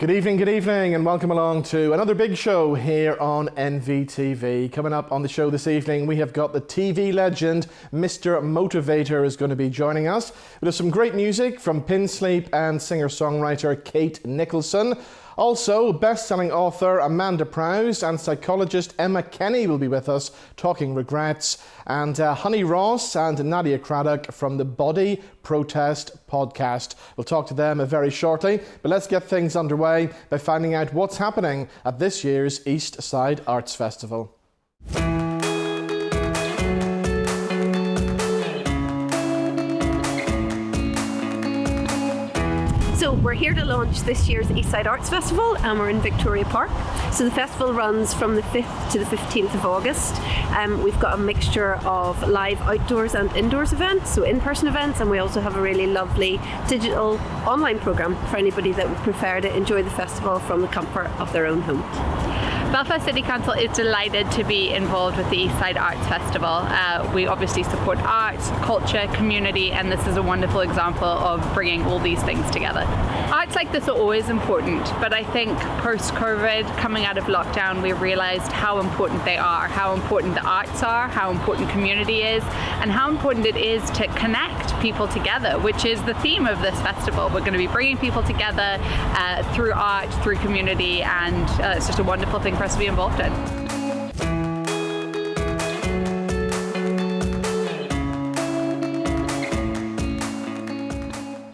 Good evening, and welcome along to another big show here on NVTV. Coming up on the show this evening, we have got the TV legend, Mr. Motivator, is going to be joining us. We have some great music from Pinsleep and singer-songwriter Kate Nicholson. Also, best-selling author Amanda Prowse and psychologist Emma Kenny will be with us talking regrets, and Honey Ross and Nadia Craddock from the Body Protest podcast. We'll talk to them very shortly, but let's get things underway by finding out what's happening at this year's East Side Arts Festival. So we're here to launch this year's East Side Arts Festival, and we're in Victoria Park. So the festival runs from the 5th to the 15th of August. We've got a mixture of live outdoors and indoors events, so in-person events, and we also have a really lovely digital online programme for anybody that would prefer to enjoy the festival from the comfort of their own home. Belfast City Council is delighted to be involved with the East Side Arts Festival. We obviously support arts, culture, community, and this is a wonderful example of bringing all these things together. Arts like this are always important, but I think post-COVID, coming out of lockdown, we realised how important they are, how important the arts are, how important community is, and how important it is to connect people together, which is the theme of this festival. We're going to be bringing people together through art, through community, and it's just a wonderful thing for us to be involved in.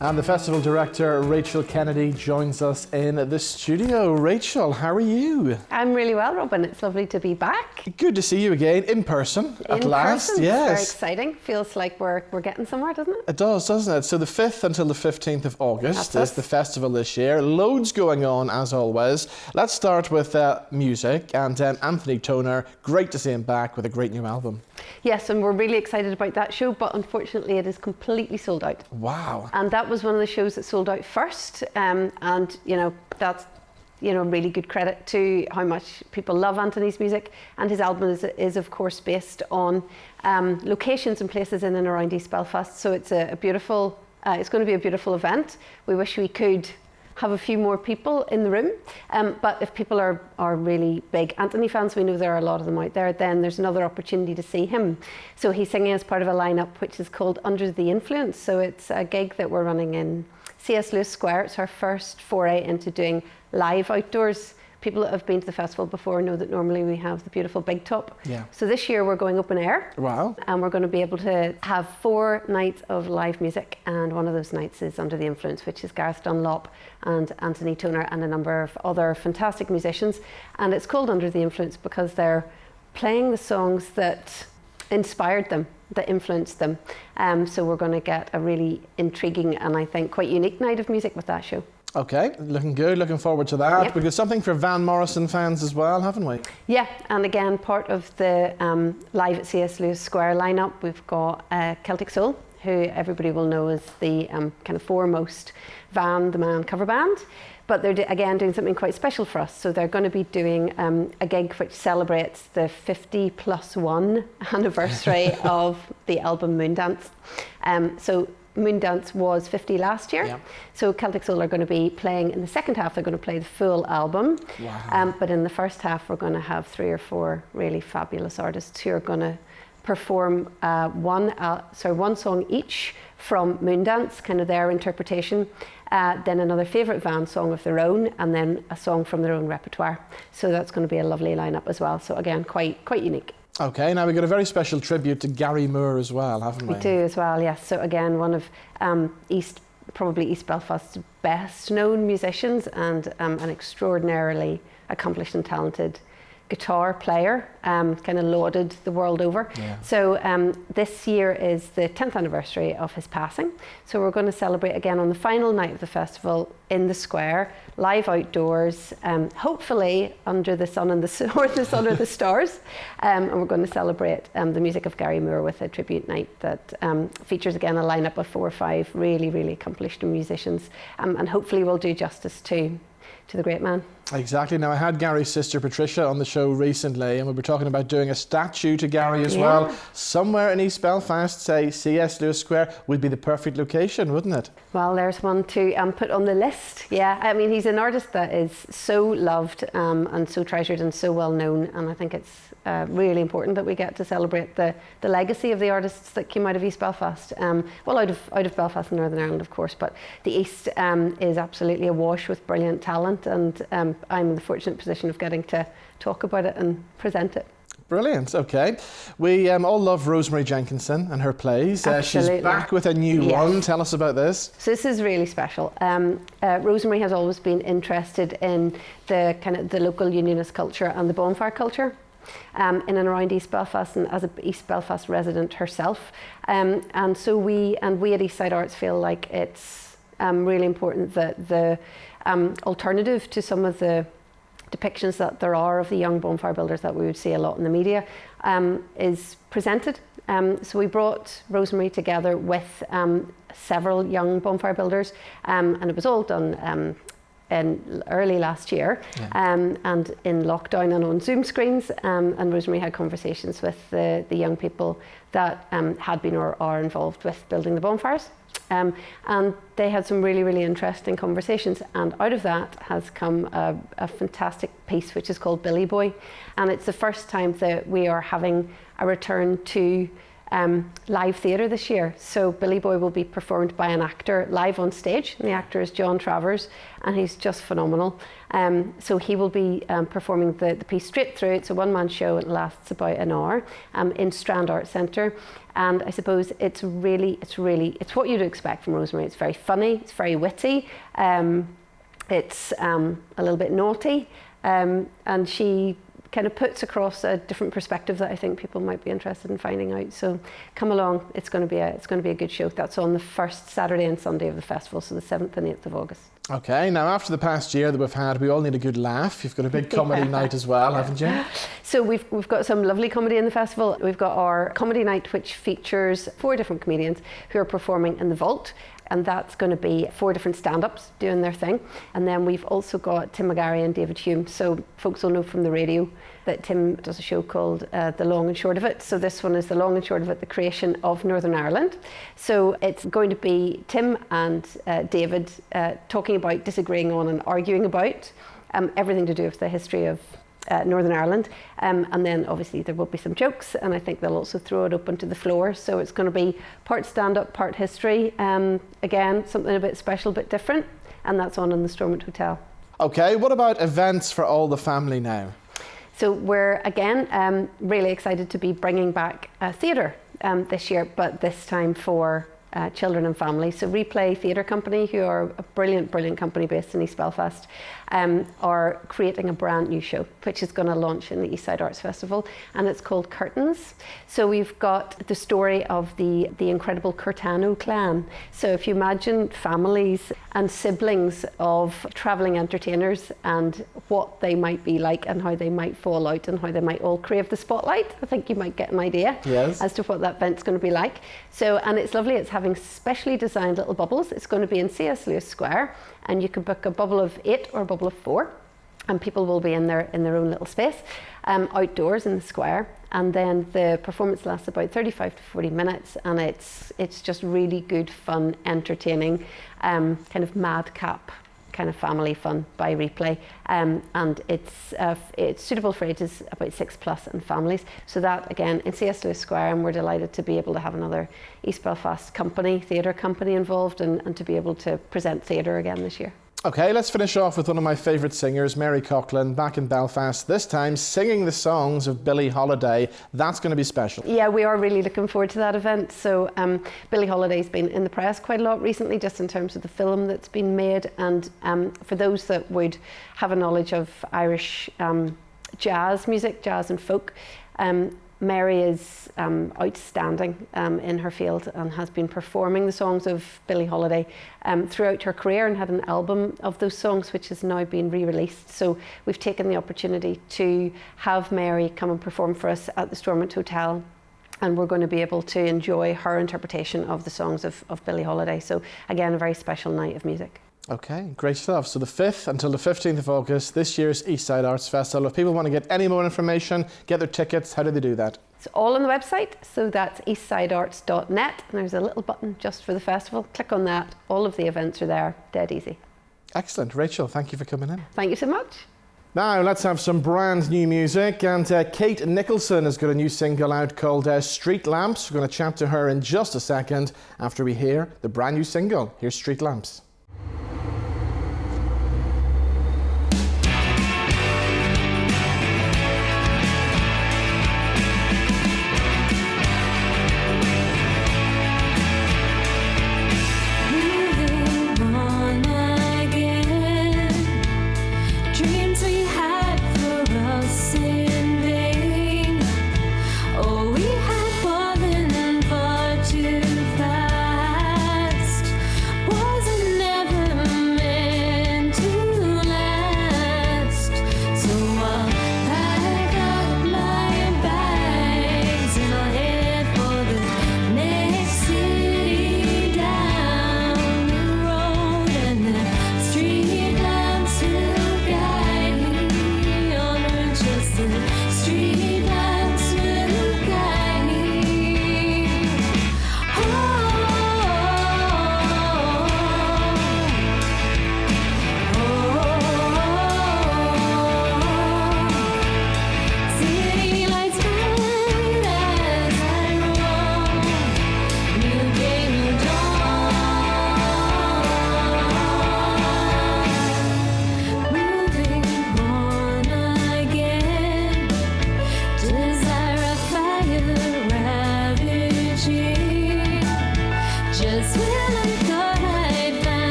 And the festival director, Rachel Kennedy, joins us in the studio. Rachel, how are you? I'm really well, Robin. It's lovely to be back. Good to see you again, in person, at last. Yes. Yes. Very exciting. Feels like we're getting somewhere, doesn't it? It does, doesn't it? So the 5th until the 15th of August That's is the festival this year. Loads going on, as always. Let's start with music. And Anthony Toner, great to see him back with a great new album. Yes, and we're really excited about that show, but unfortunately it is completely sold out. Wow. And that was one of the shows that sold out first, and that's really good credit to how much people love Anthony's music, and his album is of course based on locations and places in and around East Belfast, so it's a beautiful it's going to be a beautiful event. We wish we could have a few more people in the room, but if people are really big Anthony fans, we know there are a lot of them out there, then there's another opportunity to see him. So he's singing as part of a lineup which is called Under the Influence. So it's a gig that we're running in C.S. Lewis Square. It's our first foray into doing live outdoors. People that have been to the festival before know that normally we have the beautiful big top. Yeah. So this year we're going open air. Wow. And we're going to be able to have 4 nights of live music, and one of those nights is Under the Influence, which is Gareth Dunlop and Anthony Toner and a number of other fantastic musicians. And it's called Under the Influence because they're playing the songs that inspired them, that influenced them. So we're going to get a really intriguing and I think quite unique night of music with that show. Okay, looking good, looking forward to that. Yep. We've got something for Van Morrison fans as well, haven't we? Yeah, and again, part of the live at C.S. Lewis Square lineup, we've got Celtic Soul, who everybody will know as the kind of foremost Van the Man cover band. But they're again doing something quite special for us. So they're going to be doing a gig which celebrates the 50+1 anniversary of the album Moondance. So Moondance was 50 last year. Yeah. So Celtic Soul are going to be playing in the second half. They're going to play the full album. Wow. But in the first half, we're going to have 3 or 4 really fabulous artists who are going to perform one song each from Moondance, kind of their interpretation, then another favourite Van song of their own, and then a song from their own repertoire. So that's going to be a lovely lineup as well. So again, quite unique. Okay, now we've got a very special tribute to Gary Moore as well, haven't we? We do as well, yes. So again, one of East Belfast's best known musicians, and an extraordinarily accomplished and talented guitar player, kind of lauded the world over. Yeah. So this year is the 10th anniversary of his passing. So we're going to celebrate again on the final night of the festival in the square, live outdoors, hopefully under the sun and the sun or the stars. And we're going to celebrate the music of Gary Moore with a tribute night that features again a lineup of 4 or 5 really, really accomplished musicians. And hopefully we'll do justice to the great man. Exactly. Now, I had Gary's sister Patricia on the show recently, and we were talking about doing a statue to Gary as well. Somewhere in East Belfast, say C.S. Lewis Square, would be the perfect location, wouldn't it? Well, there's one to put on the list. Yeah, I mean, he's an artist that is so loved and so treasured and so well known, and I think it's really important that we get to celebrate the legacy of the artists that came out of East Belfast. Well, out of Belfast and Northern Ireland, of course, but the East is absolutely awash with brilliant talent, and I'm in the fortunate position of getting to talk about it and present it. Brilliant. Okay. We all love Rosemary Jenkinson and her plays. Absolutely. She's back with a new one. Tell us about this. So this is really special. Rosemary has always been interested in the kind of the local unionist culture and the bonfire culture. In and around East Belfast, and as an East Belfast resident herself, and so we at Eastside Arts feel like it's really important that the alternative to some of the depictions that there are of the young bonfire builders that we would see a lot in the media is presented. So we brought Rosemary together with several young bonfire builders, and it was all done in early last year, and in lockdown and on Zoom screens, and Rosemary had conversations with the young people that had been or are involved with building the bonfires, and they had some really, really interesting conversations, and out of that has come a fantastic piece which is called Billy Boy, and it's the first time that we are having a return to live theatre this year. So Billy Boy will be performed by an actor live on stage, and the actor is John Travers, and he's just phenomenal. So he will be performing the piece straight through. It's a one-man show. It lasts about an hour in Strand Arts Centre, and I suppose it's what you'd expect from Rosemary. It's very funny, it's very witty, it's a little bit naughty, and she kind of puts across a different perspective that I think people might be interested in finding out. So come along, it's going to be a good show. That's on the first Saturday and Sunday of the festival, so the 7th and 8th of August. Okay, now after the past year that we've had, we all need a good laugh. You've got a big comedy night as well, haven't you? So we've got some lovely comedy in the festival. We've got our comedy night, which features 4 different comedians who are performing in the Vault, and that's going to be 4 different stand-ups doing their thing. And then we've also got Tim McGarry and David Hume. So folks will know from the radio that Tim does a show called The Long and Short of It. So this one is The Long and Short of It, the creation of Northern Ireland. So it's going to be Tim and David talking about, disagreeing on and arguing about everything to do with the history of Northern Ireland, and then obviously there will be some jokes, and I think they'll also throw it open to the floor, so it's going to be part stand-up, part history, again something a bit special, a bit different, and that's on in the Stormont Hotel. Okay, what about events for all the family now? So we're again really excited to be bringing back theatre this year, but this time for children and families. So Replay Theatre Company, who are a brilliant company based in East Belfast, are creating a brand new show which is going to launch in the Eastside Arts Festival, and it's called Curtains. So we've got the story of the incredible Curtano clan. So if you imagine families and siblings of travelling entertainers and what they might be like and how they might fall out and how they might all crave the spotlight, I think you might get an idea as to what that event's going to be like. So, and it's lovely, it's having specially designed little bubbles. It's going to be in C.S. Lewis Square, and you can book a bubble of 8 or a bubble of 4, and people will be in their own little space outdoors in the square, and then the performance lasts about 35 to 40 minutes, and it's just really good fun, entertaining, kind of madcap kind of family fun by Replay, and it's suitable for ages about 6+ and families. So that again in C.S. Lewis Square, and we're delighted to be able to have another East Belfast theatre company involved, and to be able to present theatre again this year. Okay, let's finish off with one of my favourite singers, Mary Coughlan, back in Belfast, this time singing the songs of Billie Holiday. That's going to be special. Yeah, we are really looking forward to that event. So Billie Holiday's been in the press quite a lot recently, just in terms of the film that's been made, and for those that would have a knowledge of Irish jazz music, jazz and folk, Mary is outstanding in her field, and has been performing the songs of Billie Holiday throughout her career, and had an album of those songs which has now been re-released. So we've taken the opportunity to have Mary come and perform for us at the Stormont Hotel, and we're going to be able to enjoy her interpretation of the songs of Billie Holiday. So again, a very special night of music. Okay, great stuff. So the 5th until the 15th of August, this year's Eastside Arts Festival. If people want to get any more information, get their tickets, how do they do that? It's all on the website, so that's eastsidearts.net. And there's a little button just for the festival. Click on that. All of the events are there, dead easy. Excellent. Rachel, thank you for coming in. Thank you so much. Now let's have some brand new music, and Kate Nicholson has got a new single out called Street Lamps. We're going to chat to her in just a second after we hear the brand new single. Here's Street Lamps. Wasn't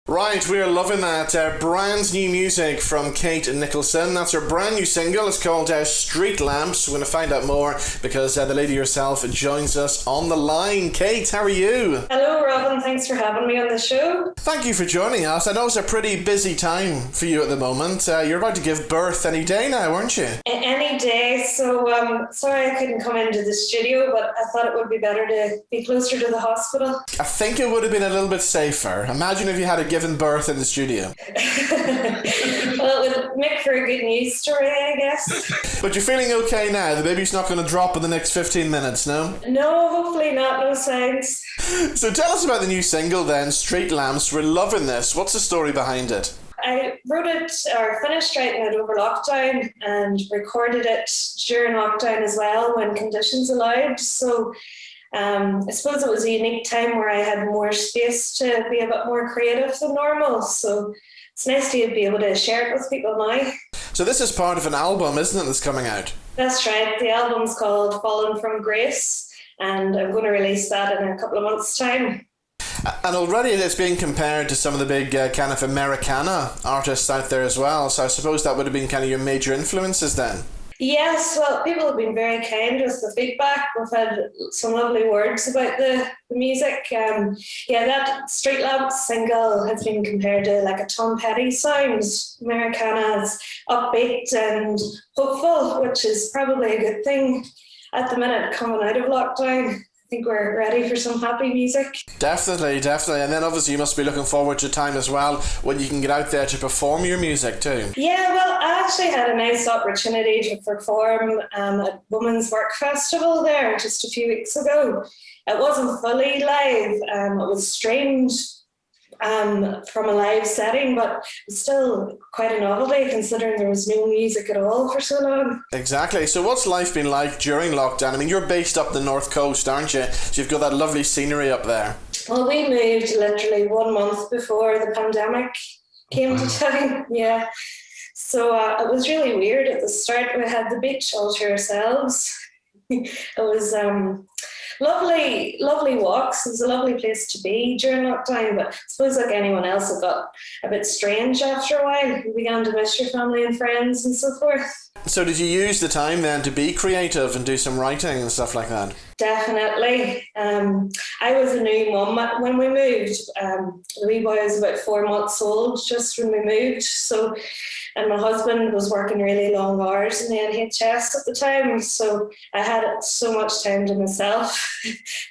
Right, we are loving that. Brand new music from Kate Nicholson. That's her brand new single. It's called Street Lamps. We're going to find out more because the lady herself joins us on the line. Kate, how are you? Hello, Robin. Thanks for having me on the show. Thank you for joining us. I know it's a pretty busy time for you at the moment. You're about to give birth any day now, aren't you? Any day. So, sorry I couldn't come into the studio, but I thought it would be better to be closer to the hospital. I think it would have been a little bit safer. Imagine if you had given birth in the studio. Well, it would make for a good news story, I guess. But you're feeling okay now? The baby's not going to drop in the next 15 minutes, no? No, hopefully not. No signs. So tell us about the new single then, Street Lamps. We're loving this. What's the story behind it? I wrote it, or finished writing it over lockdown and recorded it during lockdown as well when conditions allowed. So I suppose it was a unique time where I had more space to be a bit more creative than normal. So it's nice to be able to share it with people now. So this is part of an album, isn't it, that's coming out? That's right. The album's called Fallen from Grace, and I'm going to release that in a couple of months' time. And already it's being compared to some of the big kind of Americana artists out there as well. So I suppose that would have been kind of your major influences then. Yes, well, people have been very kind with the feedback. We've had some lovely words about the music. That Street Lamps single has been compared to like a Tom Petty sound. Americana's upbeat and hopeful, which is probably a good thing at the minute coming out of lockdown. I think we're ready for some happy music. Definitely. And then obviously you must be looking forward to time as well when you can get out there to perform your music too. Yeah, well, I actually had a nice opportunity to perform at Women's Work Festival there just a few weeks ago. It wasn't fully live, it was streamed from a live setting, but it's still quite a novelty considering there was no music at all for so long. Exactly. So what's life been like during lockdown? I mean, you're based up the north coast, aren't you? So you've got that lovely scenery up there. Well, we moved literally 1 month before the pandemic came to town. Yeah. So it was really weird at the start. We had the beach all to ourselves. It was lovely walks. It was a lovely place to be during lockdown, but I suppose like anyone else, it got a bit strange after a while. You began to miss your family and friends and so forth. So did you use the time then to be creative and do some writing and stuff like that? Definitely. I was a new mum when we moved. The wee boy was about 4 months old just when we moved. And my husband was working really long hours in the NHS at the time. So I had so much time to myself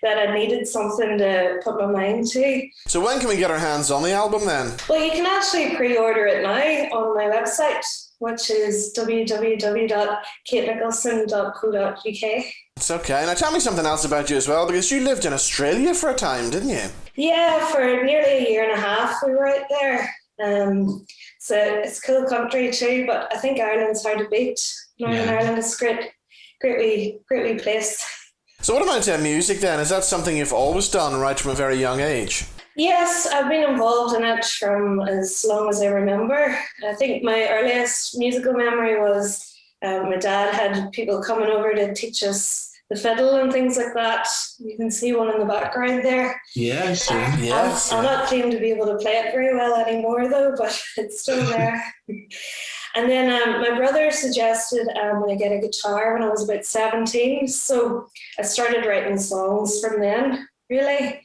that I needed something to put my mind to. So when can we get our hands on the album then? Well, you can actually pre-order it now on my website, which is www.katenicholson.co.uk. It's okay. Now tell me something else about you as well, because you lived in Australia for a time, didn't you? Yeah, for nearly a year and a half we were out there. So it's cool country too, but I think Ireland's hard to beat. Northern Ireland is great wee place. So what about music then? Is that something you've always done right from a very young age? Yes, I've been involved in it from as long as I remember. I think my earliest musical memory was my dad had people coming over to teach us the fiddle and things like that. You can see one in the background there. Yeah, sure. Yes. I'll not claim to be able to play it very well anymore though, but it's still there. And then my brother suggested I get a guitar when I was about 17. So I started writing songs from then, really.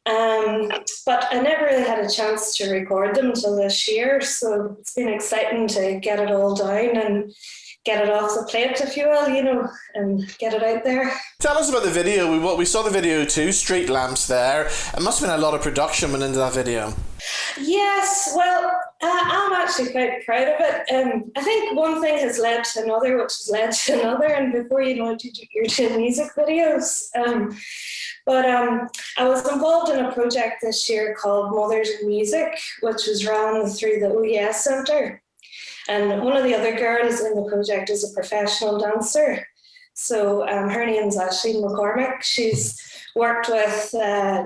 But I never really had a chance to record them until this year. So it's been exciting to get it all down and get it off the plate, if you will, and get it out there. Tell us about the video. We saw the video too, Street Lamps there. It must have been a lot of production went into that video. Yes, well, I'm actually quite proud of it. I think one thing has led to another, which has led to another, and before you know it, you're doing music videos. But I was involved in a project this year called Mothers in Music, which was run through the OES Centre. And one of the other girls in the project is a professional dancer. So her name's Ashley McCormick. She's worked with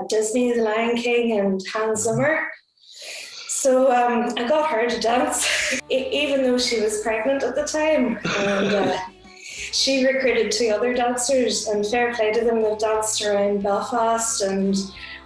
Disney, The Lion King and Hans Zimmer. So I got her to dance, even though she was pregnant at the time. And she recruited 2 other dancers, and fair play to them. They've danced around Belfast and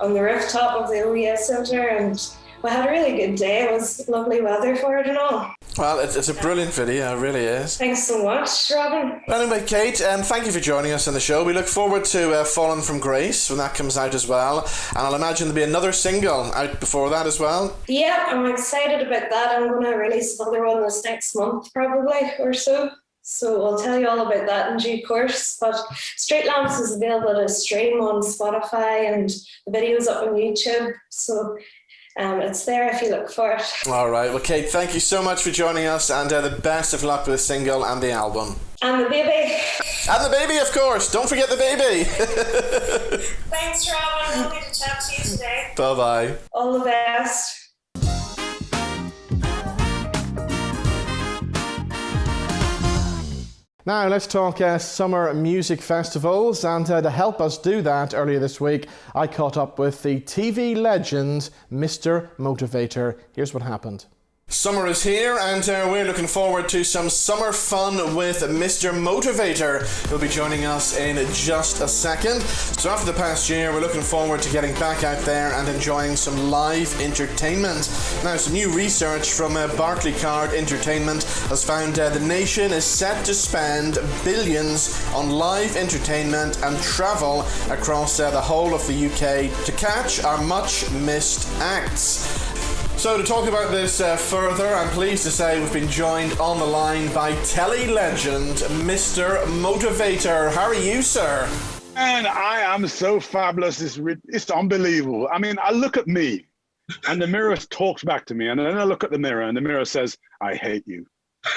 on the rooftop of the OES Centre, and we had a really good day. It was lovely weather for it and all. Well, it's a brilliant video, it really is. Thanks so much, Robin. Anyway, Kate, thank you for joining us on the show. We look forward to Fallen from Grace when that comes out as well. And I'll imagine there'll be another single out before that as well. Yeah, I'm excited about that. I'm going to release another one this next month, probably, or so. So I'll tell you all about that in due course. But Street Lamps is available to stream on Spotify, and the video's up on YouTube. So it's there if you look for it. All right. Well, Kate, thank you so much for joining us, and the best of luck with the single and the album. And the baby. And the baby, of course. Don't forget the baby. Thanks, Robin. Lovely to chat to you today. Bye-bye. All the best. Now let's talk summer music festivals, and to help us do that earlier this week, I caught up with the TV legend, Mr. Motivator. Here's what happened. Summer is here, and we're looking forward to some summer fun with Mr. Motivator. He'll be joining us in just a second. So after the past year, we're looking forward to getting back out there and enjoying some live entertainment. Now, some new research from Barclaycard Entertainment has found the nation is set to spend billions on live entertainment and travel across the whole of the UK to catch our much missed acts. So to talk about this further, I'm pleased to say we've been joined on the line by telly legend, Mr. Motivator. How are you, sir? And I am so fabulous, it's unbelievable. I mean, I look at me, and the mirror talks back to me, and then I look at the mirror, and the mirror says, I hate you.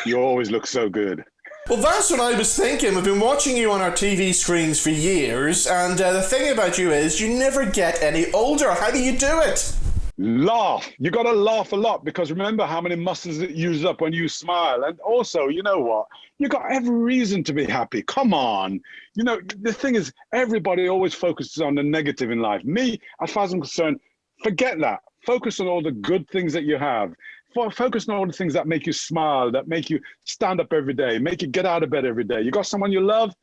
You always look so good. Well, that's what I was thinking. We've been watching you on our TV screens for years, and the thing about you is you never get any older. How do you do it? Laugh. You got to laugh a lot, because remember how many muscles it uses up when you smile. And also, you know what? You got every reason to be happy. Come on. You know, the thing is, everybody always focuses on the negative in life. Me, as far as I'm concerned, forget that. Focus on all the good things that you have. Focus on all the things that make you smile, that make you stand up every day, make you get out of bed every day. You got someone you love,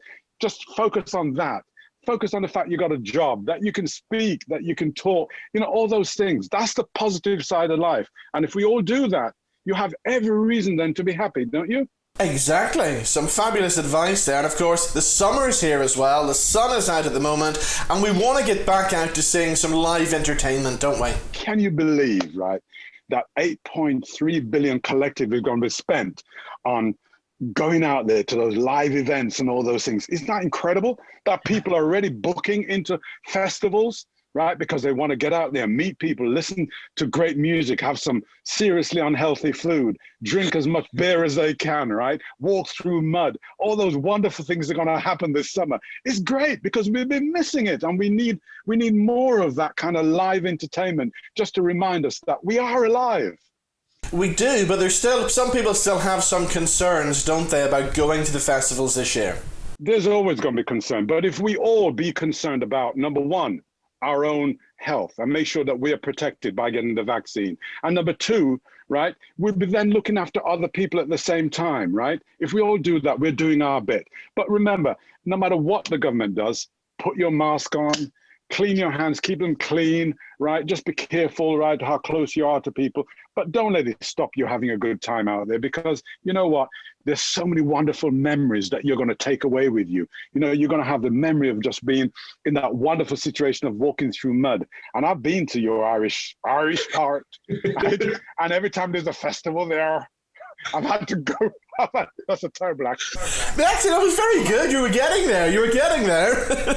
just focus on that. Focus on the fact you got a job, that you can speak, that you can talk, you know, all those things. That's the positive side of life. And if we all do that, you have every reason then to be happy, don't you? Exactly. Some fabulous advice there. And of course, the summer's here as well. The sun is out at the moment, and we want to get back out to seeing some live entertainment, don't we? Can you believe, right, that 8.3 billion collectively is going to be spent on going out there to those live events and all those things? Isn't that incredible that people are already booking into festivals, right? Because they want to get out there, meet people, listen to great music, have some seriously unhealthy food, drink as much beer as they can, right? Walk through mud. All those wonderful things are going to happen this summer. It's great because we've been missing it, and we need more of that kind of live entertainment just to remind us that we are alive. We do, but there's still, some people still have some concerns, don't they, about going to the festivals this year? There's always going to be concern, but if we all be concerned about, number one, our own health and make sure that we are protected by getting the vaccine. And number two, right, we'll be then looking after other people at the same time, right? If we all do that, we're doing our bit. But remember, no matter what the government does, put your mask on, clean your hands, keep them clean, right? Just be careful, right, how close you are to people. But don't let it stop you having a good time out there, because you know what? There's so many wonderful memories that you're going to take away with you. You know, you're going to have the memory of just being in that wonderful situation of walking through mud. And I've been to your Irish part. And every time there's a festival there, I've had to go. That's a terrible accent. Actually, that was very good. You were getting there.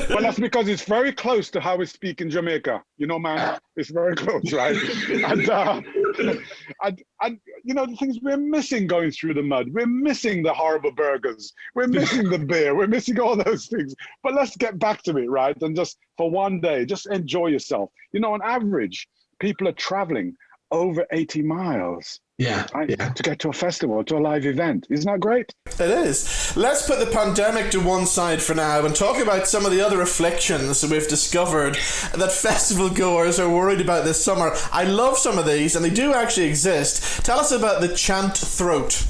Well, that's because it's very close to how we speak in Jamaica. You know, man, it's very close, right? And you know, the things we're missing going through the mud. We're missing the horrible burgers. We're missing the beer. We're missing all those things. But let's get back to it, right? And just for one day, just enjoy yourself. You know, on average, people are traveling over 80 miles. Yeah, right? yeah. To get to a festival, to a live event. Isn't that great? It is. Let's put the pandemic to one side for now and talk about some of the other afflictions that we've discovered that festival goers are worried about this summer. I love some of these, and they do actually exist. Tell us about the chant throat.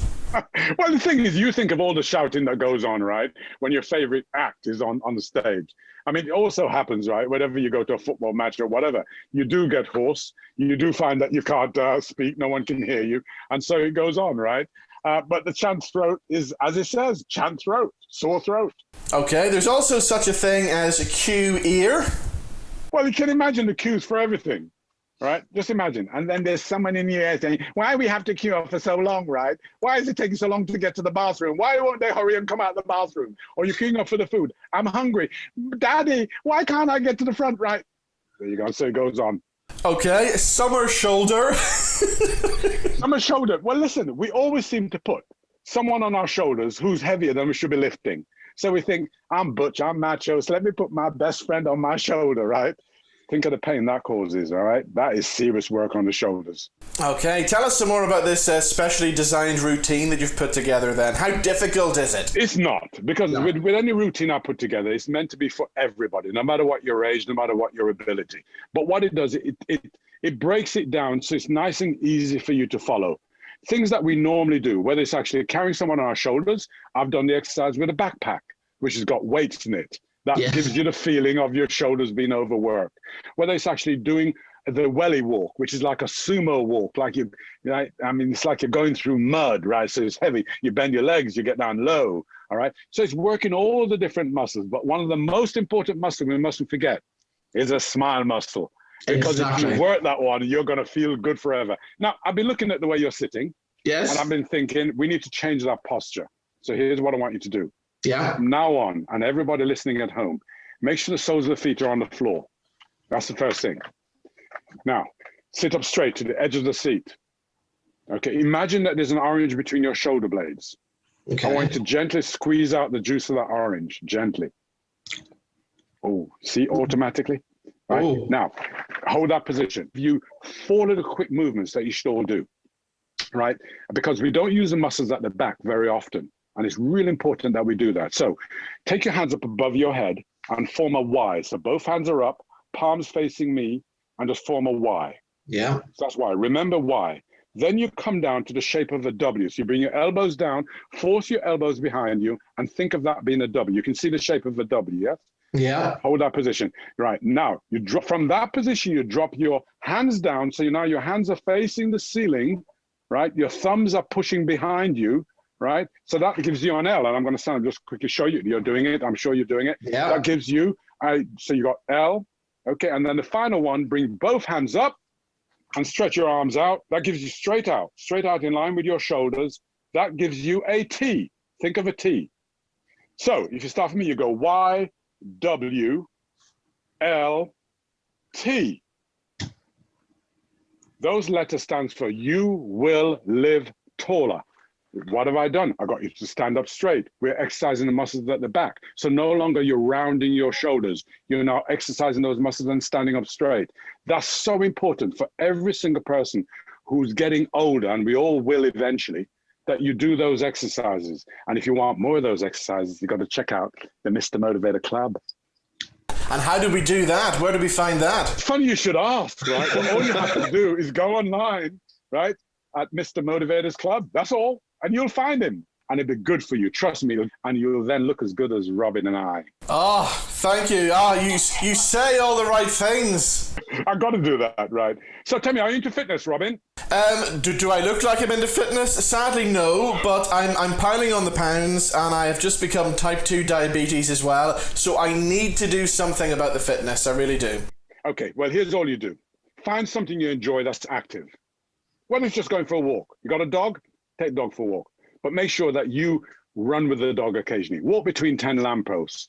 Well, the thing is, you think of all the shouting that goes on, right? When your favorite act is on the stage. I mean, it also happens, right? Whenever you go to a football match or whatever, you do get hoarse. You do find that you can't speak, no one can hear you. And so it goes on, right? But the chant throat is, as it says, chant throat, sore throat. Okay, there's also such a thing as a cue ear. Well, you can imagine the cues for everything, right? Just imagine. And then there's someone in your ear saying, why we have to queue up for so long, right? Why is it taking so long to get to the bathroom? Why won't they hurry and come out of the bathroom? Or you're queuing up for the food. I'm hungry. Daddy, why can't I get to the front, right? There you go. So it goes on. Okay, summer shoulder. Summer shoulder. Well, listen, we always seem to put someone on our shoulders who's heavier than we should be lifting. So we think, I'm butch, I'm macho, so let me put my best friend on my shoulder, right? Think of the pain that causes, all right? That is serious work on the shoulders. Okay, tell us some more about this specially designed routine that you've put together then. How difficult is it? It's not, because with any routine I put together, it's meant to be for everybody, no matter what your age, no matter what your ability. But what it does, it breaks it down so it's nice and easy for you to follow. Things that we normally do, whether it's actually carrying someone on our shoulders, I've done the exercise with a backpack, which has got weights in it. That gives you the feeling of your shoulders being overworked. Whether it's actually doing the welly walk, which is like a sumo walk, like it's like you're going through mud, right? So it's heavy. You bend your legs, you get down low, all right? So it's working all the different muscles. But one of the most important muscles we mustn't forget is a smile muscle. Because if you work that one, you're going to feel good forever. Now, I've been looking at the way you're sitting. Yes. And I've been thinking, we need to change that posture. So here's what I want you to do. Yeah. From now on, and everybody listening at home, make sure the soles of the feet are on the floor. That's the first thing. Now, sit up straight to the edge of the seat. Okay, imagine that there's an orange between your shoulder blades. Okay. I want you to gently squeeze out the juice of that orange, gently. Oh, see, automatically? Right? Ooh. Now, hold that position. You 4 little quick movements that you should all do, right? Because we don't use the muscles at the back very often. And it's really important that we do that. So take your hands up above your head and form a Y. So both hands are up, palms facing me, and just form a Y. Yeah. So that's Y. Remember Y. Then you come down to the shape of a W. So you bring your elbows down, force your elbows behind you, and think of that being a W. You can see the shape of a W, yes? Yeah. Hold that position. Right. Now, you drop from that position, you drop your hands down. So now your hands are facing the ceiling, right? Your thumbs are pushing behind you, right? So that gives you an L. And I'm going to just quickly show you. You're doing it. I'm sure you're doing it. Yeah. That gives you, so you got L. Okay. And then the final one, bring both hands up and stretch your arms out. That gives you straight out in line with your shoulders. That gives you a T. Think of a T. So if you start from me, you go Y, W, L, T. Those letters stand for you will live taller. What have I done? I got you to stand up straight. We're exercising the muscles at the back. So no longer you're rounding your shoulders. You're now exercising those muscles and standing up straight. That's so important for every single person who's getting older, and we all will eventually, that you do those exercises. And if you want more of those exercises, you've got to check out the Mr. Motivator Club. And how do we do that? Where do we find that? It's funny you should ask, right? Well, all you have to do is go online, right, at Mr. Motivator's Club. That's all. And you'll find him. And it'll be good for you, trust me. And you'll then look as good as Robin and I. Oh, thank you. You say all the right things. I've got to do that, right? So tell me, are you into fitness, Robin? Do I look like I'm into fitness? Sadly, no, but I'm piling on the pounds and I have just become type 2 diabetes as well. So I need to do something about the fitness. I really do. Okay, well, here's all you do. Find something you enjoy that's active. Whether it's just going for a walk. You got a dog? Take the dog for a walk. But make sure that you run with the dog occasionally. Walk between 10 lampposts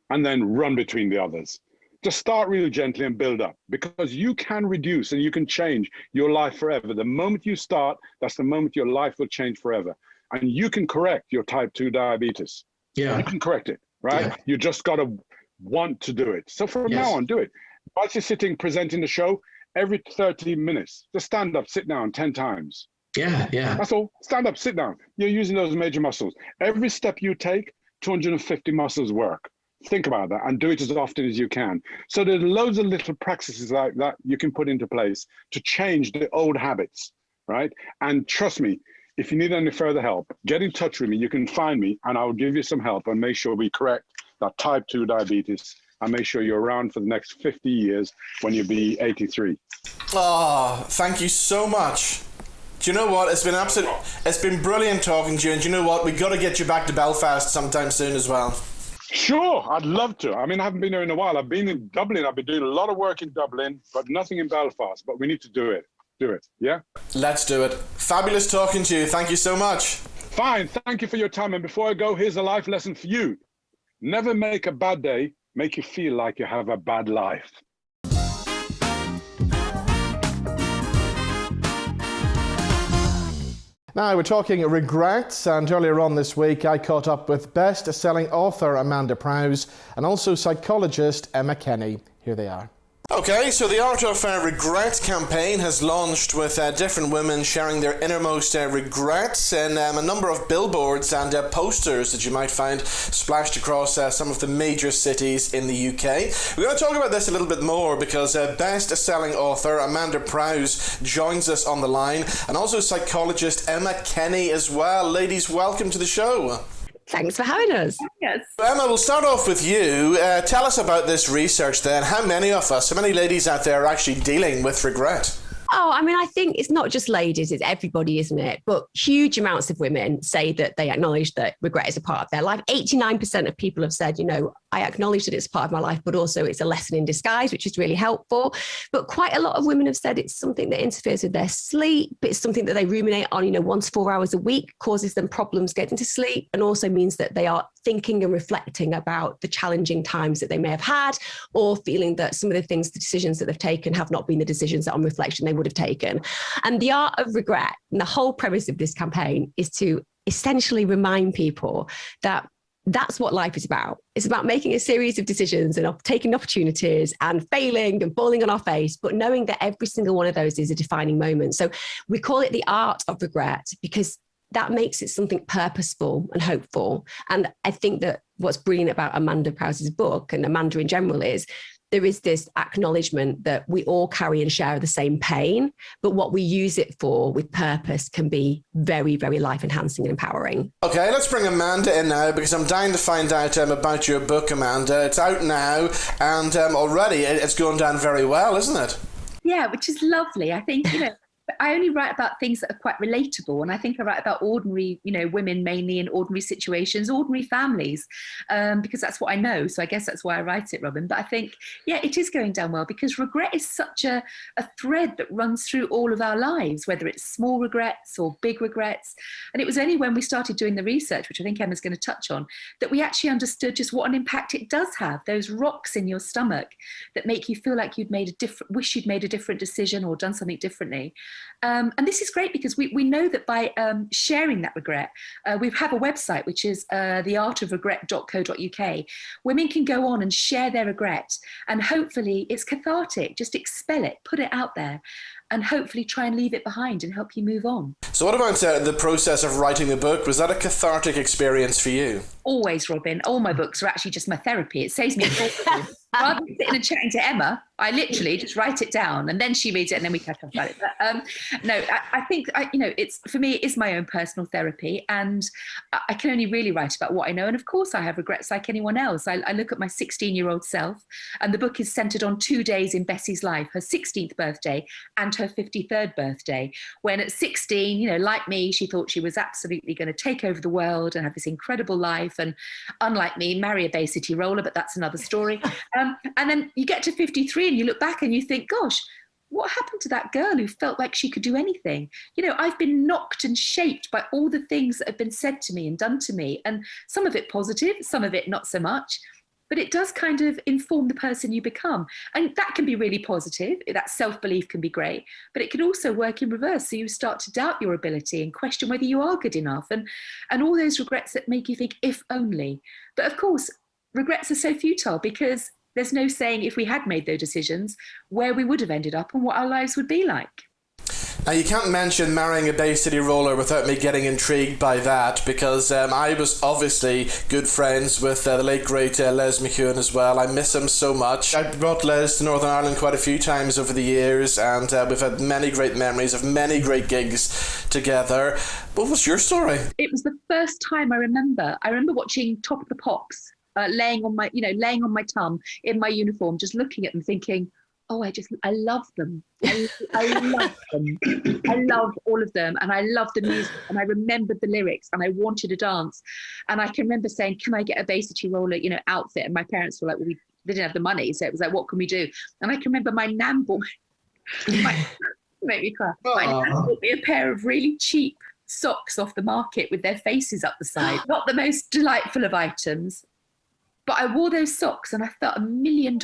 and then run between the others. Just start really gently and build up, because you can reduce and you can change your life forever. The moment you start, that's the moment your life will change forever. And you can correct your type 2 diabetes. Yeah. You can correct it, right? Yeah. You just got to want to do it. So from now on, do it. Whilst you're sitting, presenting the show, every 30 minutes, just stand up, sit down 10 times. Yeah. That's all. Stand up, sit down. You're using those major muscles. Every step you take, 250 muscles work. Think about that and do it as often as you can. So there's loads of little practices like that you can put into place to change the old habits, right? And trust me, if you need any further help, get in touch with me. You can find me and I'll give you some help and make sure we correct that type 2 diabetes and make sure you're around for the next 50 years when you be 83. Oh, thank you so much. Do you know what? It's been brilliant talking to you, and do you know what? We've got to get you back to Belfast sometime soon as well. Sure, I'd love to. I mean, I haven't been there in a while. I've been in Dublin. I've been doing a lot of work in Dublin, but nothing in Belfast. But we need to do it. Yeah? Let's do it. Fabulous talking to you. Thank you so much. Fine. Thank you for your time. And before I go, here's a life lesson for you. Never make a bad day make you feel like you have a bad life. Now, we're talking regrets, and earlier on this week I caught up with best-selling author Amanda Prowse and also psychologist Emma Kenny. Here they are. Okay, so the Art of Regret campaign has launched with different women sharing their innermost regrets and a number of billboards and posters that you might find splashed across some of the major cities in the UK. We're going to talk about this a little bit more because best-selling author Amanda Prowse joins us on the line, and also psychologist Emma Kenny as well. Ladies, welcome to the show. Thanks for having us. Yes. Emma, we'll start off with you. Tell us about this research then. How many ladies out there are actually dealing with regret? Oh, I mean, I think it's not just ladies, it's everybody, isn't it? But huge amounts of women say that they acknowledge that regret is a part of their life. 89% of people have said, you know, I acknowledge that it's part of my life, but also it's a lesson in disguise, which is really helpful. But quite a lot of women have said it's something that interferes with their sleep. It's something that they ruminate on, 1 to 4 hours a week, causes them problems getting to sleep, and also means that they are thinking and reflecting about the challenging times that they may have had, or feeling that some of the decisions that they've taken have not been the decisions that on reflection they would have taken. And the art of regret, and the whole premise of this campaign, is to essentially remind people that that's what life is about. It's about making a series of decisions and taking opportunities and failing and falling on our face, but knowing that every single one of those is a defining moment. So we call it the art of regret because that makes it something purposeful and hopeful. And I think that what's brilliant about Amanda Prowse's book, and Amanda in general, is there is this acknowledgement that we all carry and share the same pain, but what we use it for with purpose can be very, very life enhancing and empowering. Okay, let's bring Amanda in now because I'm dying to find out about your book, Amanda. It's out now and already it's going down very well, isn't it? Yeah, which is lovely. I think, I only write about things that are quite relatable. And I think I write about ordinary, women mainly in ordinary situations, ordinary families, because that's what I know. So I guess that's why I write it, Robin. But I think, it is going down well because regret is such a thread that runs through all of our lives, whether it's small regrets or big regrets. And it was only when we started doing the research, which I think Emma's going to touch on, that we actually understood just what an impact it does have. Those rocks in your stomach that make you feel like wish you'd made a different decision or done something differently. And this is great because we know that by sharing that regret, we have a website, which is theartofregret.co.uk. Women can go on and share their regret, and hopefully it's cathartic. Just expel it, put it out there, and hopefully try and leave it behind and help you move on. So what about the process of writing the book? Was that a cathartic experience for you? Always, Robin. All my books are actually just my therapy. It saves me rather than sitting and chatting to Emma, I literally just write it down and then she reads it and then we catch up about it. But no, I think, it's, for me, it is my own personal therapy, and I can only really write about what I know. And of course I have regrets like anyone else. I look at my 16-year-old self, and the book is centered on 2 days in Bessie's life, her 16th birthday and her 53rd birthday, when at 16, like me, she thought she was absolutely going to take over the world and have this incredible life. And unlike me, marry a Bay City roller, but that's another story. And then you get to 53 and you look back and you think, gosh, what happened to that girl who felt like she could do anything? I've been knocked and shaped by all the things that have been said to me and done to me. And some of it positive, some of it not so much. But it does kind of inform the person you become. And that can be really positive. That self-belief can be great. But it can also work in reverse. So you start to doubt your ability and question whether you are good enough. And all those regrets that make you think, if only. But of course, regrets are so futile because there's no saying if we had made those decisions where we would have ended up and what our lives would be like. Now, you can't mention marrying a Bay City roller without me getting intrigued by that, because I was obviously good friends with the late great Les McEwen as well. I miss him so much. I brought Les to Northern Ireland quite a few times over the years, and we've had many great memories of many great gigs together. What was your story? It was the first time I remember watching Top of the Pops, laying on my tum in my uniform, just looking at them thinking, oh, I love them. I love them. I love all of them. And I love the music. And I remembered the lyrics and I wanted to dance. And I can remember saying, can I get a Bay City roller, outfit? And my parents were like, well, they didn't have the money. So it was like, what can we do? And I can remember my nan bought make me cry. My nan bought me a pair of really cheap socks off the market with their faces up the side. Not the most delightful of items. But I wore those socks and I felt $1 million,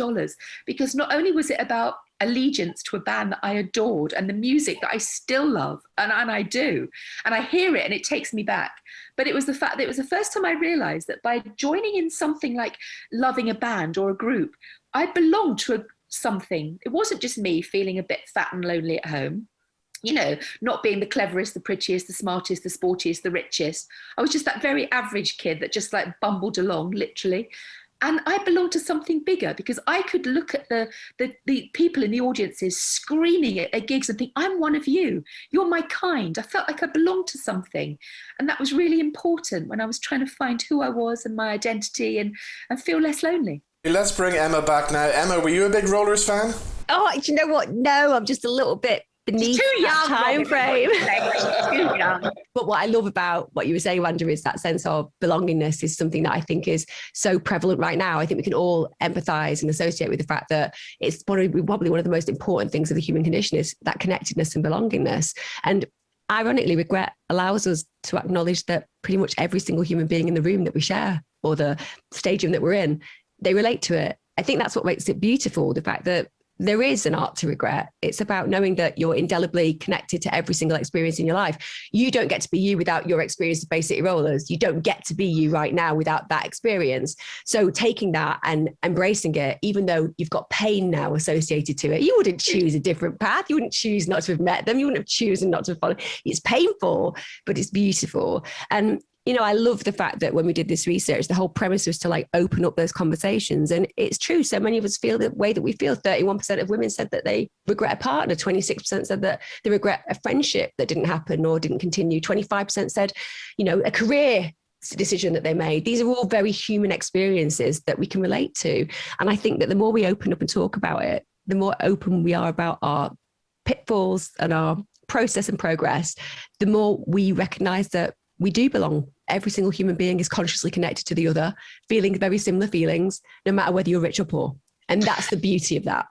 because not only was it about allegiance to a band that I adored and the music that I still love, and I do, and I hear it and it takes me back, but it was the fact that it was the first time I realised that by joining in something like loving a band or a group, I belonged to something. It wasn't just me feeling a bit fat and lonely at home. Not being the cleverest, the prettiest, the smartest, the sportiest, the richest. I was just that very average kid that just like bumbled along, literally. And I belonged to something bigger, because I could look at the people in the audiences screaming at their gigs and think, I'm one of you. You're my kind. I felt like I belonged to something. And that was really important when I was trying to find who I was and my identity and feel less lonely. Let's bring Emma back now. Emma, were you a big Rollers fan? Oh, do you know what? No, I'm just a little bit beneath too young, time frame. Too young. But what I love about what you were saying, Wanda, is that sense of belongingness is something that I think is so prevalent right now. I think we can all empathise and associate with the fact that it's probably one of the most important things of the human condition is that connectedness and belongingness. And ironically, regret allows us to acknowledge that pretty much every single human being in the room that we share, or the stadium that we're in, they relate to it. I think that's what makes it beautiful, the fact that there is an art to regret. It's about knowing that you're indelibly connected to every single experience in your life. You don't get to be you without your experience of Bay City Rollers. You don't get to be you right now without that experience. So taking that and embracing it, even though you've got pain now associated to it, you wouldn't choose a different path. You wouldn't choose not to have met them. You wouldn't have chosen not to follow. It's painful, but it's beautiful. And I love the fact that when we did this research, the whole premise was to open up those conversations. And it's true. So many of us feel the way that we feel. 31% of women said that they regret a partner. 26% said that they regret a friendship that didn't happen or didn't continue. 25% said, a career decision that they made. These are all very human experiences that we can relate to. And I think that the more we open up and talk about it, the more open we are about our pitfalls and our process and progress, the more we recognize that we do belong. Every single human being is consciously connected to the other, feeling very similar feelings, no matter whether you're rich or poor. And that's the beauty of that.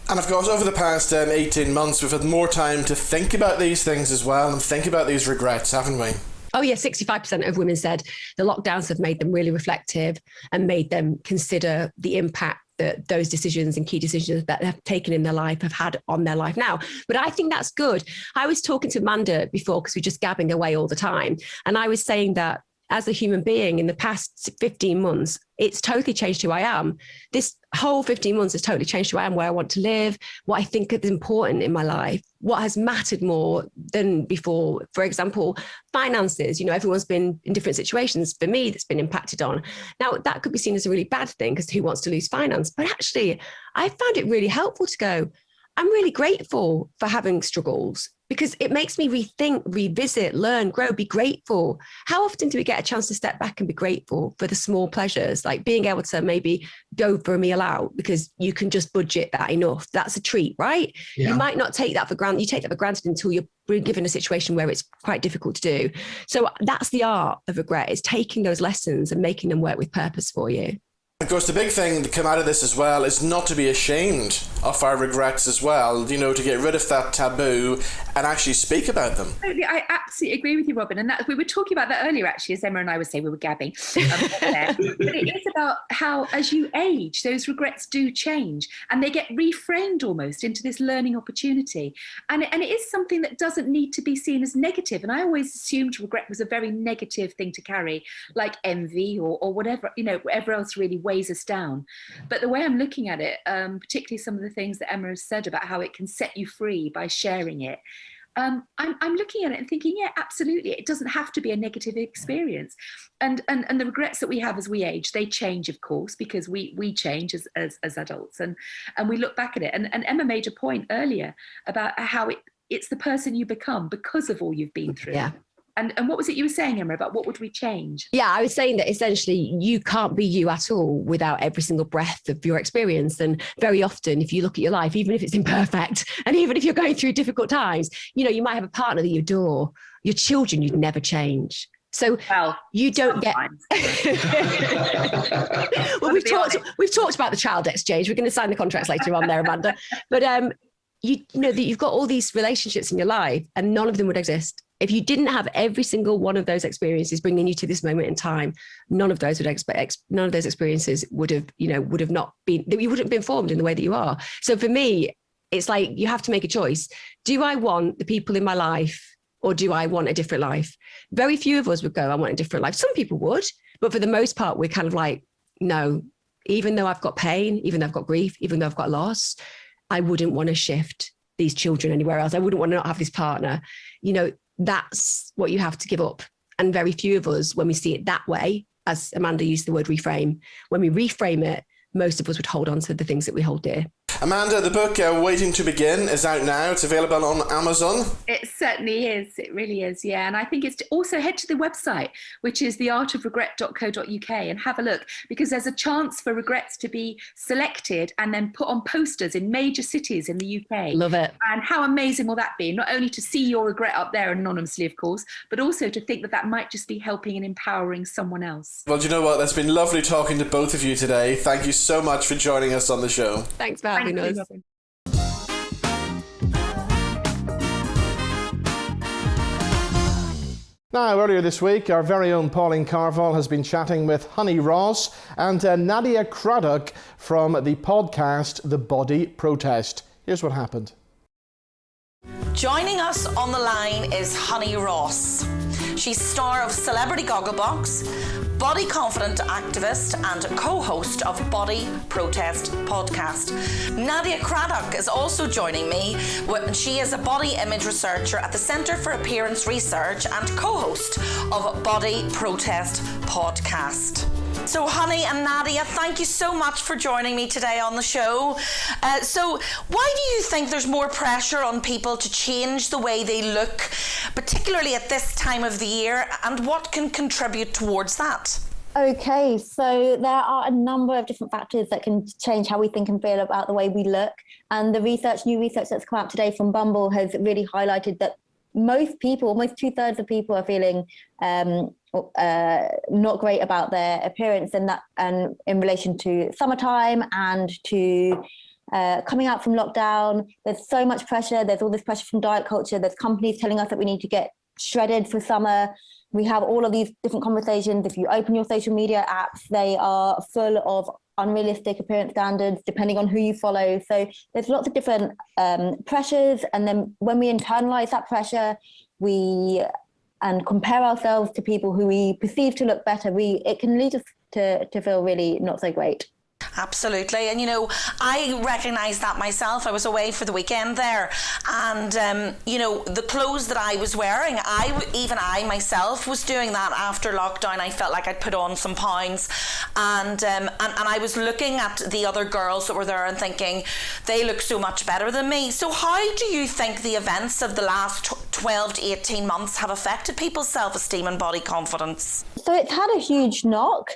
And of course, over the past 18 months, we've had more time to think about these things as well and think about these regrets, haven't we? Oh yeah, 65% of women said the lockdowns have made them really reflective and made them consider the impact that those decisions and key decisions that they've taken in their life have had on their life now. But I think that's good. I was talking to Amanda before, because we're just gabbing away all the time. And I was saying that as a human being in the past 15 months, it's totally changed who I am. This whole 15 months has totally changed who I am, where I want to live, what I think is important in my life, what has mattered more than before. For example, finances, everyone's been in different situations. For me, that's been impacted on. Now, that could be seen as a really bad thing, because who wants to lose finance? But actually, I found it really helpful to go, I'm really grateful for having struggles, because it makes me rethink, revisit, learn, grow, be grateful. How often do we get a chance to step back and be grateful for the small pleasures, like being able to maybe go for a meal out because you can just budget that enough? That's a treat, right? Yeah. You might not take that for granted. You take that for granted until you're given a situation where it's quite difficult to do. So that's the art of regret, is taking those lessons and making them work with purpose for you. Of course, the big thing to come out of this as well is not to be ashamed of our regrets as well, to get rid of that taboo and actually speak about them. I absolutely agree with you, Robin. And that we were talking about that earlier, actually, as Emma and I were saying, we were gabbing. But it is about how, as you age, those regrets do change and they get reframed almost into this learning opportunity. And it is something that doesn't need to be seen as negative. And I always assumed regret was a very negative thing to carry, like envy or whatever, whatever else really weighs us down. But the way I'm looking at it, particularly some of the things that Emma has said about how it can set you free by sharing it, I'm looking at it and thinking, yeah, absolutely, it doesn't have to be a negative experience. And the regrets that we have as we age, they change, of course, because we change as adults, and we look back at it. And Emma made a point earlier about how it's the person you become because of all you've been through. Yeah. And what was it you were saying, Emma, about what would we change? Yeah, I was saying that essentially you can't be you at all without every single breath of your experience. And very often, if you look at your life, even if it's imperfect, and even if you're going through difficult times, you might have a partner that you adore, your children you'd never change. So you don't sometimes. Well, we've talked about the child exchange. We're going to sign the contracts later on there, Amanda. But you know that you've got all these relationships in your life, and none of them would exist if you didn't have every single one of those experiences bringing you to this moment in time. None of those experiences would have not been, you wouldn't have been formed in the way that you are. So for me, it's like you have to make a choice. Do I want the people in my life, or do I want a different life? Very few of us would go, I want a different life. Some people would, but for the most part, we're kind of like, no, even though I've got pain, even though I've got grief, even though I've got loss, I wouldn't want to shift these children anywhere else. I wouldn't want to not have this partner. That's what you have to give up. And very few of us, when we see it that way, as Amanda used the word reframe, when we reframe it, most of us would hold on to the things that we hold dear. Amanda, the book Waiting to Begin is out now. It's available on Amazon. It certainly is. It really is, yeah. And I think it's to also head to the website, which is theartofregret.co.uk, and have a look, because there's a chance for regrets to be selected and then put on posters in major cities in the UK. Love it. And how amazing will that be? Not only to see your regret up there anonymously, of course, but also to think that might just be helping and empowering someone else. Well, do you know what? It's been lovely talking to both of you today. Thank you so much for joining us on the show. Thanks for having us. Now, earlier this week, our very own Pauline Carvall has been chatting with Honey Ross and Nadia Craddock from the podcast The Body Protest. Here's what happened. Joining us on the line is Honey Ross. She's star of Celebrity Gogglebox, body confident activist and co-host of Body Protest podcast. Nadia Craddock is also joining me. She is a body image researcher at the Centre for Appearance Research and co-host of Body Protest podcast. So Honey and Nadia, thank you so much for joining me today on the show. So why do you think there's more pressure on people to change the way they look, particularly at this time of the year, and what can contribute towards that? Okay, so there are a number of different factors that can change how we think and feel about the way we look. And new research that's come out today from Bumble has really highlighted that most people, almost 2/3 of people, are feeling not great about their appearance, and in relation to summertime and to coming out from lockdown. There's so much pressure. There's all this pressure from diet culture. There's companies telling us that we need to get shredded for summer. We have all of these different conversations. If you open your social media apps, they are full of unrealistic appearance standards, depending on who you follow. So there's lots of different pressures. And then when we internalize that pressure, and compare ourselves to people who we perceive to look better, it can lead us to feel really not so great. Absolutely. And, I recognise that myself. I was away for the weekend there, and, the clothes that I was wearing, I myself was doing that after lockdown. I felt like I'd put on some pounds, and I was looking at the other girls that were there and thinking, they look so much better than me. So how do you think the events of the last 12 to 18 months have affected people's self-esteem and body confidence? So it's had a huge knock.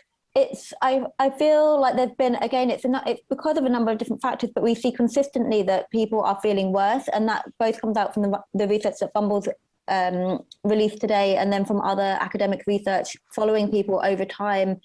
I feel like there's been, again, it's because of a number of different factors, but we see consistently that people are feeling worse, and that both comes out from the research that Bumble's released today, and then from other academic research following people over time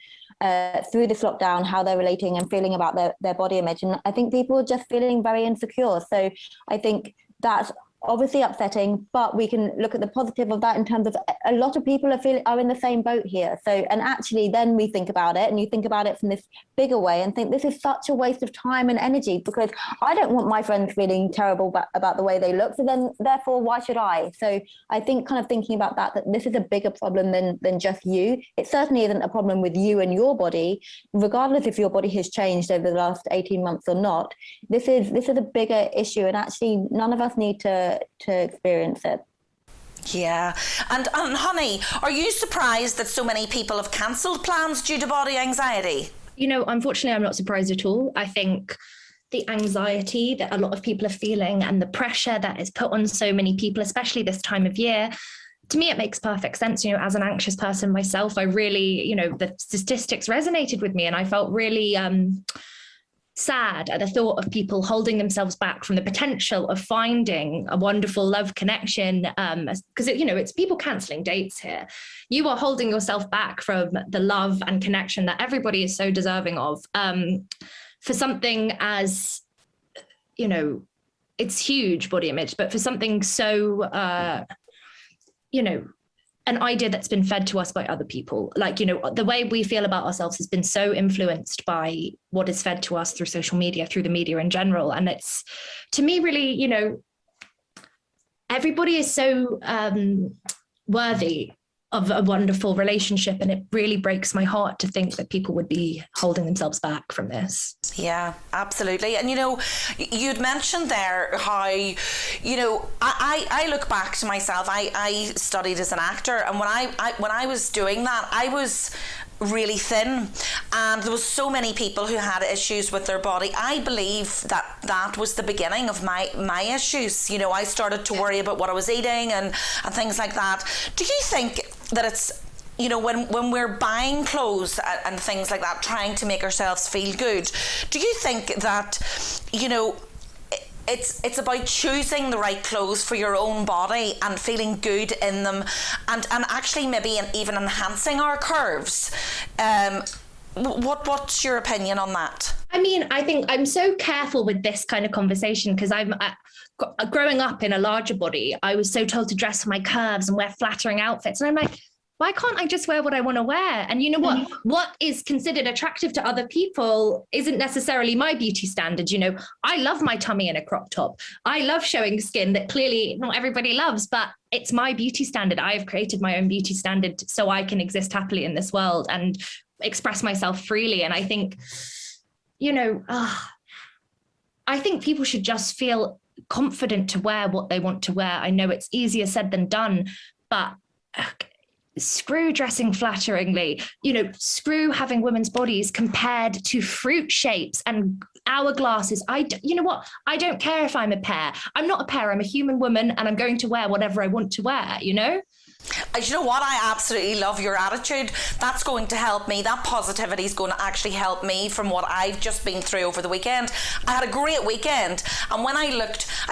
through this lockdown, how they're relating and feeling about their body image. And I think people are just feeling very insecure. So I think that's obviously upsetting, but we can look at the positive of that in terms of a lot of people are in the same boat here. So, and actually then we think about it, and you think about it from this bigger way and think this is such a waste of time and energy, because I don't want my friends feeling terrible about the way they look. So then therefore, why should I? So I think kind of thinking about that this is a bigger problem than just you. It certainly isn't a problem with you and your body, regardless if your body has changed over the last 18 months or not. This is a bigger issue, and actually none of us need to to experience it. Yeah. And honey, are you surprised that so many people have cancelled plans due to body anxiety? You know, unfortunately, I'm not surprised at all. I think the anxiety that a lot of people are feeling and the pressure that is put on so many people, especially this time of year, to me, it makes perfect sense. You know, as an anxious person myself, I really, you know, the statistics resonated with me, and I felt really sad at the thought of people holding themselves back from the potential of finding a wonderful love connection, because you know, it's people cancelling dates here. You are holding yourself back from the love and connection that everybody is so deserving of, for something as, you know, it's huge, body image, but for something so you know, an idea that's been fed to us by other people. Like, you know, the way we feel about ourselves has been so influenced by what is fed to us through social media, through the media in general. And it's, to me, really, you know, everybody is so worthy of a wonderful relationship. And it really breaks my heart to think that people would be holding themselves back from this. Yeah, absolutely. And, you know, you'd mentioned there how, you know, I look back to myself. I studied as an actor, and when I was doing that, I was really thin, and there was so many people who had issues with their body. I believe that was the beginning of my issues. You know, I started to worry about what I was eating and things like that. Do you think that it's, you know, when we're buying clothes and things like that, trying to make ourselves feel good, do you think that, you know, it's about choosing the right clothes for your own body and feeling good in them, and actually maybe even enhancing our curves? What's your opinion on that? I mean, I think I'm so careful with this kind of conversation because I'm growing up in a larger body. I was so told to dress for my curves and wear flattering outfits, and I'm like, why can't I just wear what I want to wear? And you know what? What is considered attractive to other people isn't necessarily my beauty standard. You know, I love my tummy in a crop top. I love showing skin that clearly not everybody loves, but it's my beauty standard. I have created my own beauty standard so I can exist happily in this world and express myself freely. And I think, you know, I think people should just feel confident to wear what they want to wear. I know it's easier said than done, but screw dressing flatteringly, you know, screw having women's bodies compared to fruit shapes and hourglasses. You know what? I don't care if I'm a pear. I'm not a pear. I'm a human woman, and I'm going to wear whatever I want to wear, you know? You know what? I absolutely love your attitude. That's going to help me. That positivity is going to actually help me from what I've just been through over the weekend. I had a great weekend, and when I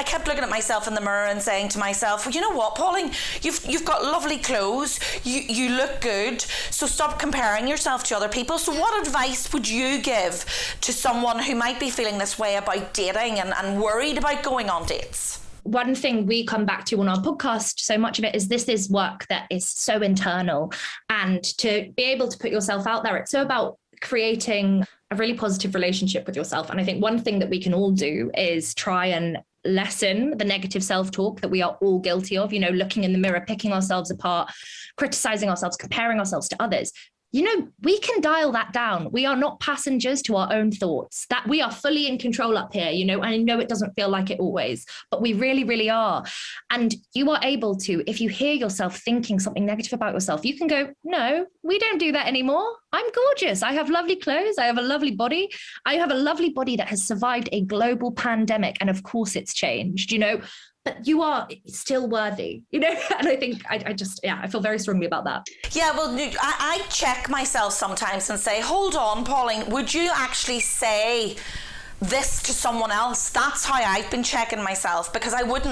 kept looking at myself in the mirror and saying to myself, well, you know what, Pauline, you've got lovely clothes, you look good, so stop comparing yourself to other people. So what advice would you give to someone who might be feeling this way about dating and worried about going on dates? One thing we come back to on our podcast, so much of it is this is work that is so internal, and to be able to put yourself out there, it's so about creating a really positive relationship with yourself. And I think one thing that we can all do is try and lessen the negative self-talk that we are all guilty of, you know, looking in the mirror, picking ourselves apart, criticizing ourselves, comparing ourselves to others. You know, we can dial that down. We are not passengers to our own thoughts, that we are fully in control up here, you know, and I know it doesn't feel like it always, but we really, really are. And you are able to, if you hear yourself thinking something negative about yourself, you can go, no, we don't do that anymore. I'm gorgeous. I have lovely clothes. I have a lovely body. I have a lovely body that has survived a global pandemic. And of course it's changed, you know, but you are still worthy, you know? And I think I feel very strongly about that. Yeah, well, I check myself sometimes and say, hold on, Pauline, would you actually say this to someone else? That's how I've been checking myself, because I would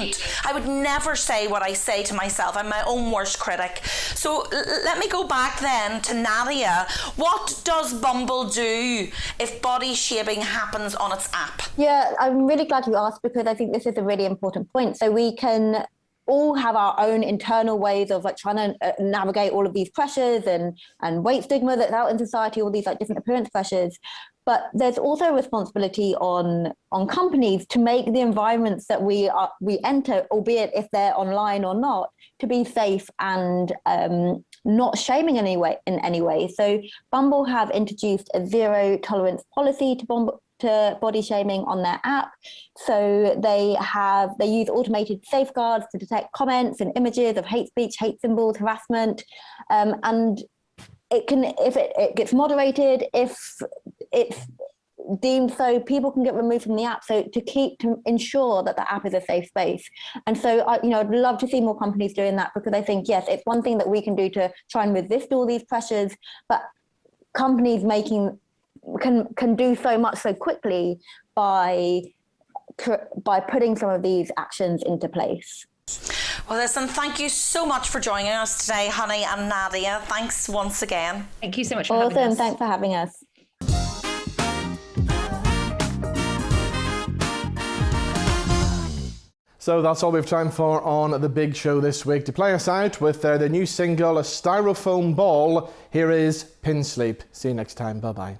never say what I say to myself. I'm my own worst critic. So let me go back then to Nadia. What does Bumble do if body shaming happens on its app? Yeah, I'm really glad you asked, because I think this is a really important point. So we can all have our own internal ways of like trying to navigate all of these pressures and weight stigma that's out in society, all these like different appearance pressures. But there's also a responsibility on companies to make the environments that we enter, albeit if they're online or not, to be safe and not shaming in any way. So Bumble have introduced a zero tolerance policy to to body shaming on their app. So they use automated safeguards to detect comments and images of hate speech, hate symbols, harassment, and it can, if it gets moderated, if it's deemed so, people can get removed from the app. So to ensure that the app is a safe space. And so I'd love to see more companies doing that, because I think, yes, it's one thing that we can do to try and resist all these pressures, but companies can do so much so quickly by putting some of these actions into place. Well, listen, thank you so much for joining us today, Honey and Nadia. Thanks once again. Thank you so much for having us. Awesome, thanks for having us. So that's all we have time for on The Big Show this week. To play us out with their new single, A Styrofoam Ball, here is Pinsleep. See you next time. Bye-bye.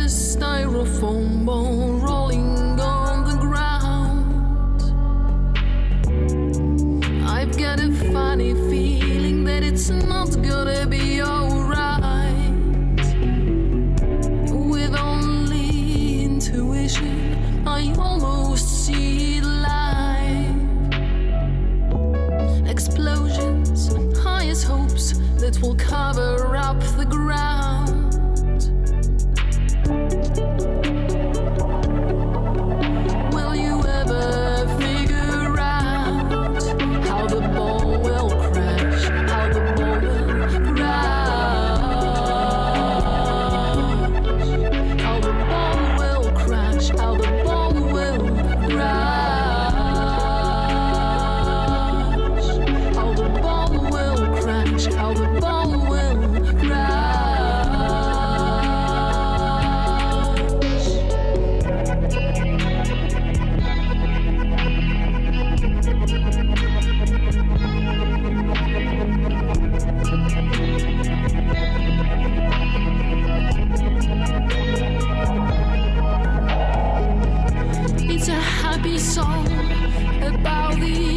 Styrofoam ball rolling on the ground. I've got a funny feeling that it's not gonna be alright. With only intuition, I almost see it live. Explosions, highest hopes that will cover up the ground. Will you ever figure out how the ball will crash, how the ball will crash, how the ball will crash, how the ball will crash, how the ball will crash, how the ball will crash. It's a happy song about the